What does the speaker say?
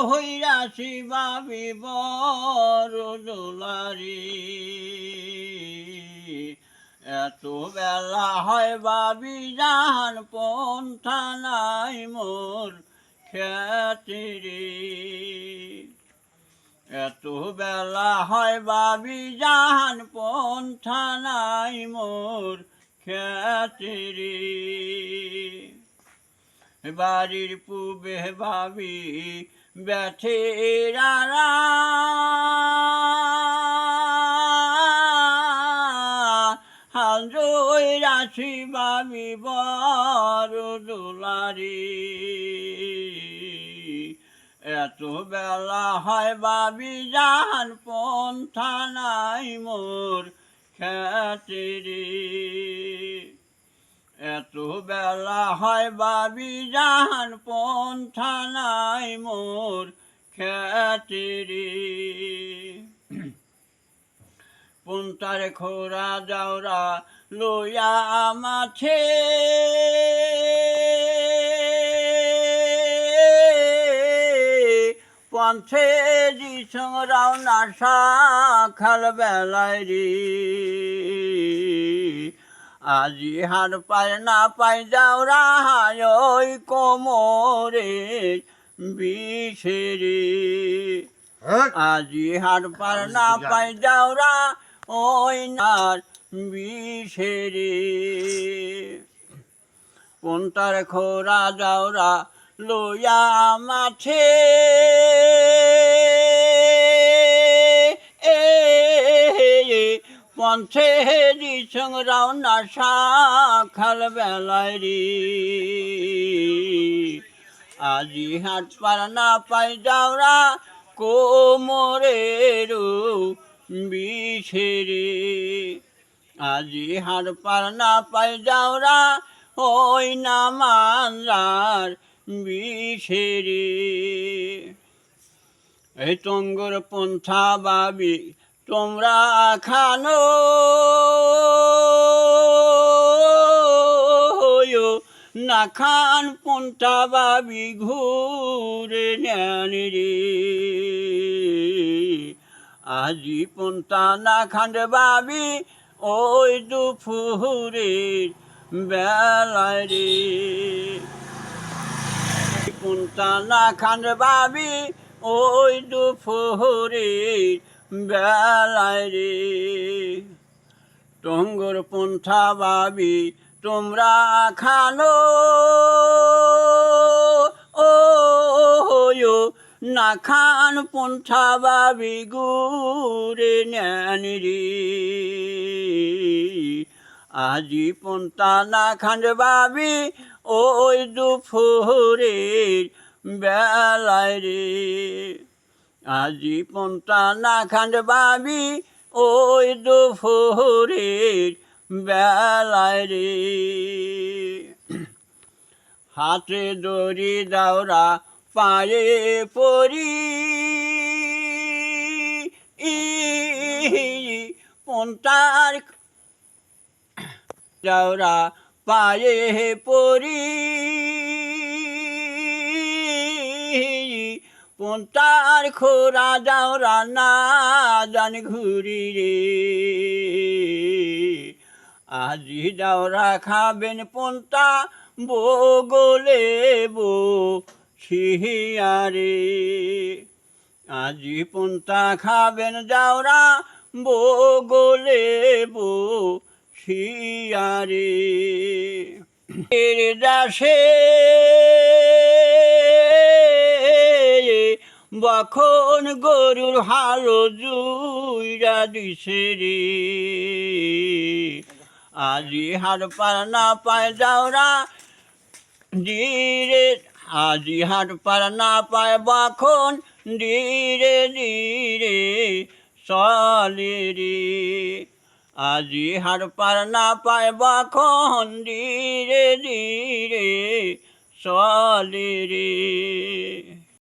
হইরাছি বাবি বড় দোলারি এত বেলা হয় বাবি জাহান পন্থা নাই মোর খ্যাতিরে এত বেলা হয় বাবি জাহান পন্থা নাই মোর খ্যাতিরে বাড়ির পূবে ভাবি ব্যথেরারা হাজই রাশি বাবি বড় দোলারি এত বেলা হয় বাবি জাহান পন্থা নাই মোর খ্যাতিরে এত বেলা হয় বাবি জাহান পন্থা নাই মোর খ্যাতিরে পন্থার খোরা যাওরা লইয়া মাছে পন্থে দিছং রাওনা সকাল বেলায় রে আজি হার পায় না পাই যাওরা ওই কোমরে বিষেরে আজি হার পায় না পাই যাওরা ওই নার বিষেরে পন্থার খোরা যাওরা লইয়া মাছে পন্থে দিছং রাওনা সকাল বেলায় রে আজি হাট পার না পাই যাওরা কোমরের বিষেরে আজি হাট পার না পাই যাওরা ওই না মানরার বিষেরে এই টঙ্গর পন্থা বাবি তোমরা খানো না খান পন্থা বাবি ঘুরে নেন রে আজি পন্থা না খান বাবি ওই দুপুরের বেলায় রে পন্থা না খান বাবি ওই দুপুরের বেলায় রে টঙ্গর পন্থা বাবি তোমরা খানো ও না খান পন্থা বাবি ঘুরে নেন রে আজি পন্থা না খান বাবি ওই দুপুরের বেলায় রে আজি পন্থা না খান বাবি ওই দুপুরের বেলায় রে হাতে দড়ি দাওরা পায়ে পরি পন্থার দাওরা পায়ে পরি পন্থার খোরা যাওরা না জান ঘুরি রে আজি যাওরা খাবেন পন্থা বগলে বসিয়ারে আজি পন্থা খাবেন যাওরা বগলে বসিয়ারে এর দাসে বখন গরুর হালো জুইরা দিছে রে আজি হার পার না পায় যাওরা ধীরে আজি হার পার না পায় বখন ধীরে ধীরে চলে রে আজি হার পার না পায় বখন ধীরে ধীরে চলে রে।